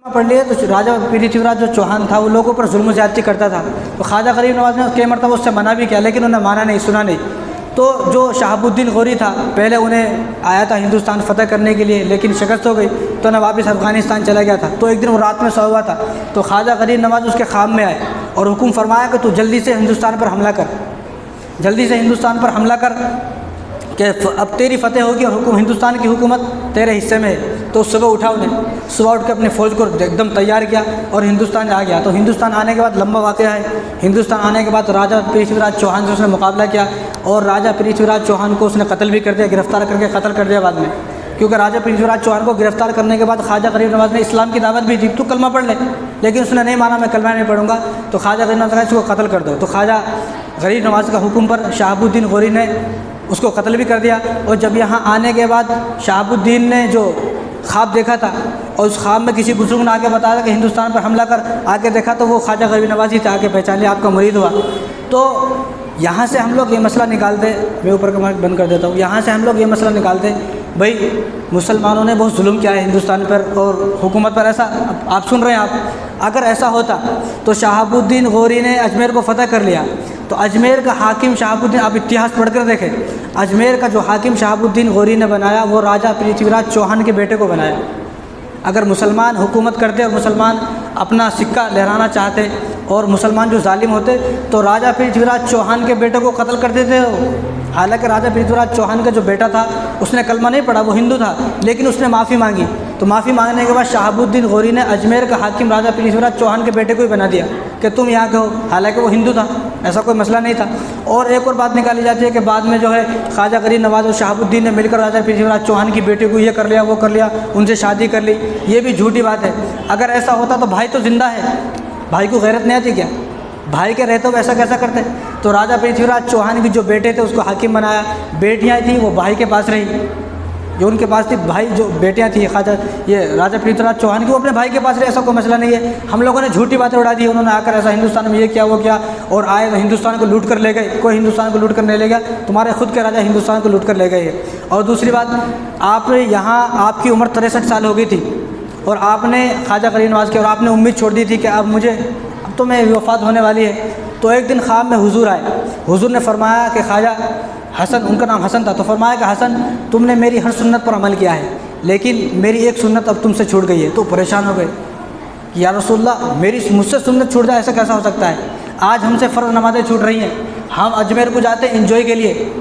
पढ़ लिए तो राजा पृथ्वीराज जो चौहान था वो लोगों पर जुल्म ज़्यादती करता था। तो ख्वाजा गरीब नवाज़ ने कई मरतबा उससे मना भी किया, लेकिन उन्हें माना नहीं, सुना नहीं। तो जो शहाबुद्दीन गौरी था, पहले उन्हें आया था हिंदुस्तान फ़तह करने के लिए, लेकिन शिकस्त हो गई तो उन्हें वापस अफ़गानिस्तान चला गया था। तो एक दिन वो रात में सोया हुआ था, तो ख्वाजा गरीब नवाज़ उसके ख्वाब में आए और हुक्म फरमाया कि तू जल्दी से हिंदुस्तान पर हमला कर, जल्दी से हिंदुस्तान पर हमला कर कि अब तेरी फ़तेह होगी और हिंदुस्तान की हुकूमत तेरे हिस्से में है। तो सुबह उठा, उन्हें सुबह उठ के अपनी फ़ौज को एकदम तैयार किया और हिंदुस्तान आ गया। तो हिंदुस्तान आने के बाद लंबा वाक़या है। हिंदुस्तान आने के बाद राजा पृथ्वीराज चौहान से उसने मुकाबला किया और राजा पृथ्वीराज चौहान को उसने कत्ल भी कर दिया, गिरफ़्तार करके कत्ल कर दिया बाद में। क्योंकि राजा पृथ्वीराज चौहान को गिरफ़्तार करने के बाद ख्वाजा गरीब नवाज़ ने इस्लाम की दावत भी दी, तू कलमा पढ़ ले, लेकिन उसने नहीं माना, मैं कलमा नहीं पढ़ूंगा। तो ख्वाजा गरीब नवाज़ ने इसको कत्ल कर दो। तो ख्वाजा गरीब नवाज़ का हुक्म पर शहाबुद्दीन गौरी ने उसको कत्ल भी कर दिया। और जब यहाँ आने के बाद शहाबुद्दीन ने जो ख्वाब देखा था और उस ख्वाब में किसी बुजुर्ग ने आके बताया कि हिंदुस्तान पर हमला कर, आके देखा तो वो ख्वाजा गरीब नवाज़ ही था, आके पहचान लिया, आपका मुरीद हुआ। तो यहाँ से हम लोग ये मसला निकालते, मैं ऊपर का माइक बंद कर देता हूँ, यहाँ से हम लोग ये मसला निकालते, भाई मुसलमानों ने बहुत जुल्म किया है हिंदुस्तान पर और हुकूमत पर। ऐसा आप सुन रहे हैं, आप अगर ऐसा होता तो शहाबुद्दीन गौरी ने अजमेर को फ़तह कर लिया, तो अजमेर का हाकिम शहाबुद्दीन, आप इतिहास पढ़ कर देखें, अजमेर का जो हाकिम शहाबुद्दीन गौरी ने बनाया वो राजा पृथ्वीराज चौहान के बेटे को बनाया। अगर मुसलमान हुकूमत करते और मुसलमान अपना सिक्का लहराना चाहते और मुसलमान जो जालिम होते तो राजा पृथ्वीराज चौहान के बेटे को कत्ल कर देते हो। हालांकि राजा पृथ्वीराज चौहान का जो बेटा था उसने कलमा नहीं पढ़ा, वो हिंदू था, लेकिन उसने माफ़ी मांगी। तो माफ़ी मांगने के बाद शहाबुद्दीन गौरी ने अजमेर का हाकिम राजा पृथ्वीराज चौहान के बेटे को ही बना दिया कि तुम यहाँ के हो, हालांकि वो हिंदू था, ऐसा कोई मसला नहीं था। और एक और बात निकाली जाती है कि बाद में जो है ख्वाजा गरीब नवाज़ और शहाबुद्दीन ने मिलकर राजा पृथ्वीराज चौहान की बेटी को ये कर लिया, वो कर लिया, उनसे शादी कर ली। ये भी झूठी बात है। अगर ऐसा होता तो भाई तो जिंदा है, भाई को गैरत नहीं आती क्या? भाई के रहते हुए ऐसा कैसा करते? तो राजा पृथ्वीराज चौहान के जो बेटे थे उसको हाकिम बनाया, बेटियाँ थी वो भाई के पास रही, जो उनके पास थी भाई, जो बेटियाँ थी ख्वाजा ये राजा पृथ्वीराज चौहान की, वो अपने भाई के पास रहे, ऐसा कोई मसला नहीं है। हम लोगों ने झूठी बातें उड़ा दी, उन्होंने आकर ऐसा हिंदुस्तान में ये किया वो किया और आए तो हिंदुस्तान को लूट कर ले गए। कोई हिंदुस्तान को लूट कर नहीं ले गया, तुम्हारे खुद के राजा हिंदुस्तान को लूट कर ले गए। और दूसरी बात, आप यहाँ आपकी उम्र 63 साल हो गई थी और आपने ख्वाजा गरीब नवाज़ की और आपने उम्मीद छोड़ दी थी कि अब तो मैं वफ़ात होने वाली है। तो एक दिन ख्वाब में हुजूर आए, हुजूर ने फरमाया कि ख्वाजा हसन, उनका नाम हसन था, तो फरमाया कि हसन तुमने मेरी हर सुन्नत पर अमल किया है, लेकिन मेरी एक सुन्नत अब तुमसे छूट गई है। तो परेशान हो गए कि या रसूलल्लाह मेरी मुझसे सुन्नत छूट जाए, ऐसा कैसा हो सकता है? आज हमसे फ़र्ज़ नमाज़ें छूट रही हैं, हम अजमेर को जाते हैं इंजॉय के लिए।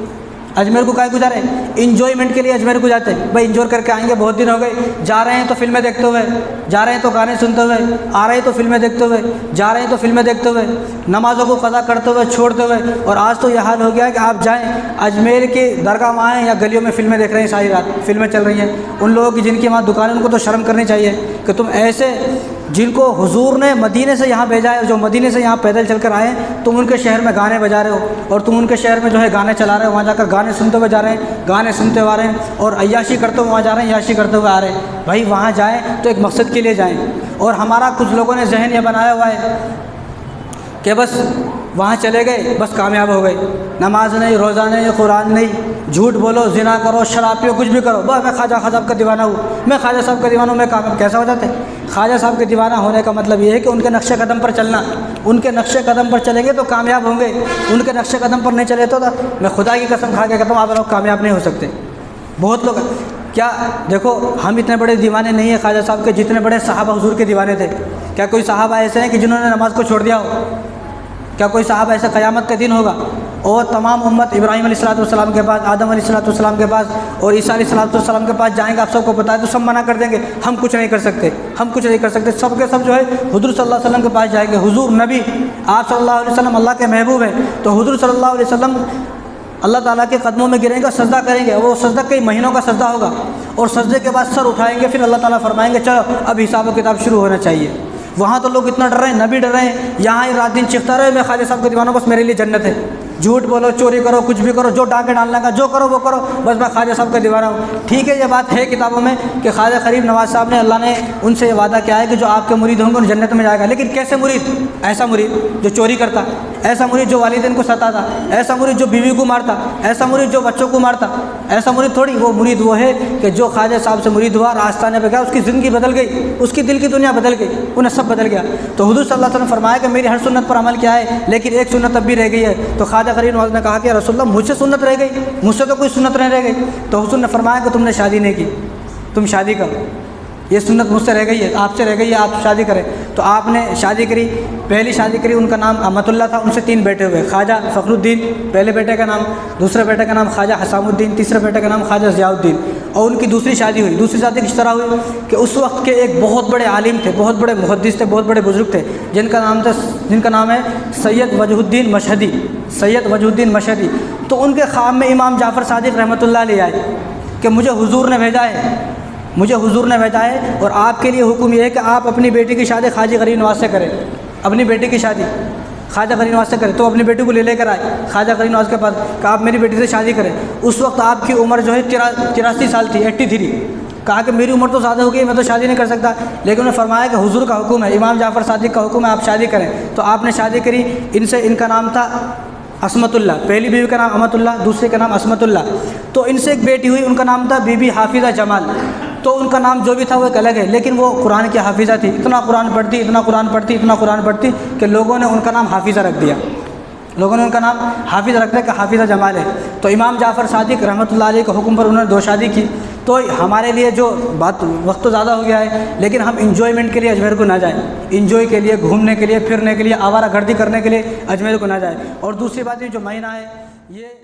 अजमेर को काहे को जा रहे हैं? इंजॉयमेंट के लिए अजमेर को जाते हैं। भाई इंजॉय करके आएंगे, बहुत दिन हो गए, जा रहे हैं तो फिल्में देखते हुए, जा रहे हैं तो गाने सुनते हुए, आ रहे हैं तो फिल्में देखते हुए, जा रहे हैं तो फिल्में देखते हुए, नमाज़ों को क़ज़ा करते हुए, छोड़ते हुए। और आज तो यह हाल हो गया है कि आप जाएँ अजमेर के दरगाह में आएँ या गलियों में फिल्में देख रहे हैं, सारी रात फिल्में चल रही हैं। उन लोगों की जिनकी वहाँ दुकानें, उनको तो शर्म करनी चाहिए कि तुम ऐसे जिनको हुजूर ने मदीने से यहाँ भेजा है, जो मदीने से यहाँ पैदल चलकर आए, तुम उनके शहर में गाने बजा रहे हो और तुम उनके शहर में जो है गाने चला रहे हो, वहाँ जाकर गाने सुनते हुए जा रहे हैं, गाने सुनते हुए आ रहे हैं और अय्याशी करते हुए वहाँ जा रहे हैं, अय्याशी करते हुए आ रहे हैं। भाई वहाँ जाएँ तो एक मकसद के लिए जाएँ। और हमारा कुछ लोगों ने जहन यह बनाया हुआ है कि बस वहाँ चले गए, बस कामयाब हो गए, नमाज नहीं, रोज़ा नहीं, कुरान नहीं, झूठ बोलो, जिना करो, शराब पियो, कुछ भी करो, बस मैं ख्वाजा साहब का दीवाना हूँ, मैं ख्वाजा साहब का दीवाना हूँ, मैं कामयाब। कैसा हो जाते हैं? ख्वाजा साहब के दीवाना होने का मतलब ये है कि उनके नक्शे कदम पर चलना, उनके नक्शे कदम पर चलेंगे तो कामयाब होंगे, उनके नक्शे कदम पर नहीं चले तो मैं खुदा की कसम खा के कहता हूँ आप लोग कामयाब नहीं हो सकते। बहुत लोग क्या देखो, हम इतने बड़े दीवाने नहीं हैं ख्वाजा साहब के जितने बड़े सहाबा हुजूर के दीवाने थे। क्या कोई सहाबा ऐसे हैं कि जिन्होंने नमाज़ को छोड़ दिया हो? क्या कोई साहब ऐसा क़यामत का दिन होगा और तमाम उम्मत इब्राहीम अलैहिस्सलाम के पास, आदम अलैहिस्सलाम के पास और ईसा अलैहिस्सलाम के पास जाएंगे, आप सबको बताए तो सब मना कर देंगे, हम कुछ नहीं कर सकते, हम कुछ नहीं कर सकते। सब के सब जो है हुजूर सल्लल्लाहु अलैहि वसल्लम के पास जाएंगे। हुजूर नबी आप सल्लल्लाहु अलैहि वसल्लम अल्लाह के महबूब हैं, तो हुजूर सल्लल्लाहु अलैहि वसल्लम अल्लाह ताला के कदमों में गिरेंगे, सजदा करेंगे। वो सजदा कई महीनों का सजदा होगा और सजदे के बाद सर उठाएंगे, फिर अल्लाह ताला फरमाएंगे चलो अब हिसाब किताब शुरू होना चाहिए। वहाँ तो लोग इतना डर रहे हैं, नबी डर रहे हैं, यहाँ ही रात दिन चिखता रहे मैं ख्वाजा साहब के दीवाना, बस मेरे लिए जन्नत है। झूठ बोलो, चोरी करो, कुछ भी करो, जो डाके डालने का जो करो वो करो, बस मैं ख्वाजा साहब का दीवाना हूँ। ठीक है, ये बात है किताबों में कि ख्वाजा करीम नवाज़ साहब ने, अल्लाह ने उनसे ये वादा किया है कि जो आपके मुरीद होंगे उन जन्नत में जाएगा। लेकिन कैसे मुरीद? ऐसा मुरीद जो चोरी करता, ऐसा मुरीद जो वालिदैन को सताता, ऐसा मुरीद जो बीवी को मारता, ऐसा मुरीद जो बच्चों को मारता, ऐसा मुरीद थोड़ी। वो मुरीद वो है कि जो ख्वाजा साहब से मुरीद हुआ, रास्ताने पे गया, उसकी ज़िंदगी बदल गई, उसकी दिल की दुनिया बदल गई, उन्हें सब बदल गया। तो हुजूर सल्लल्लाहु अलैहि वसल्लम फरमाया कि मेरी हर सुन्नत पर अमल किया है, लेकिन एक सुन्नत अब भी रह गई है। तो ख्वाजा करीम नवाज़ ने कहा कि रसूलल्लाह मुझसे सुन्नत रह गई, मुझसे तो कोई सुन्नत नहीं रह गई। तो हुजूर ने फरमाया कि तुमने शादी नहीं की, तुम शादी करो, ये सुन्नत मुझसे रह गई है, आपसे रह गई है, आप शादी करें। तो आपने शादी करी, पहली शादी करी, उनका नाम अहमतुल्लाह था, उनसे 3 बेटे हुए, ख्वाजा फ़खरुद्दीन पहले बेटे का नाम, दूसरे बेटे का नाम ख्वाजा हसामुद्दीन, तीसरे बेटे का नाम ख्वाजा ज़ियाउद्दीन। और उनकी दूसरी शादी हुई। दूसरी शादी किस तरह हुई कि उस वक्त के एक बहुत बड़े आलिम थे, बहुत बड़े मुहद्दिस थे, बहुत बड़े बुज़ुर्ग थे, जिनका नाम है सैयद वजहुद्दीन मशहदी, सैयद वजहुद्दीन मशहदी। तो उनके ख्वाब में इमाम जाफ़र सादिक़ रहमतुल्लाह अलैह आए कि मुझे हुजूर ने भेजा है, मुझे हुजूर ने भेजा है और आपके लिए हुक्म ये है कि आप अपनी बेटी की शादी ख्वाजा करीम नवाज़ से करें, अपनी बेटी की शादी ख्वाजा करीम नवाज़ से करें। तो अपनी बेटी को लेकर आए ख्वाजा करीम नवाज़ के पास, कहा आप मेरी बेटी से शादी करें। उस वक्त आपकी उम्र जो है 83 साल थी, 83। कहा कि मेरी उम्र तो ज़्यादा हो गई, मैं तो शादी नहीं कर सकता, लेकिन उन्होंने फरमाया कि हुजूर का हुक्म है, इमाम जाफ़र सादिक़ का हुक्म है, आप शादी करें। तो आपने शादी करी इनसे। इनका नाम था असमतुल्लाह, पहली बीवी का नाम अमतुल्लाह, दूसरे का नाम असमतुल्लाह। तो इनसे एक बेटी हुई, उनका नाम था बीबी हाफिज़ा जमाल। तो उनका नाम जो भी था वो एक अलग है, लेकिन वो कुरान की हाफिज़ा थी, इतना कुरान पढ़ती, इतना कुरान पढ़ती, इतना कुरान पढ़ती कि लोगों ने उनका नाम हाफिज़ा रख दिया, लोगों ने उनका नाम हाफिज़ रख दिया कि हाफिज़ा जमाल है। तो इमाम जाफ़र सादिक़ रहमतुल्लाह अलैह के हुक्म पर उन्होंने 2 शादी की। तो हमारे लिए जो बात, वक्त तो ज़्यादा हो गया है, लेकिन हम इंजॉयमेंट के लिए अजमेर को ना जाएं, इंजॉय के लिए, घूमने के लिए, फिरने के लिए, आवारा गर्दी करने के लिए अजमेर को ना जाएं। और दूसरी बात ये जो महीना है ये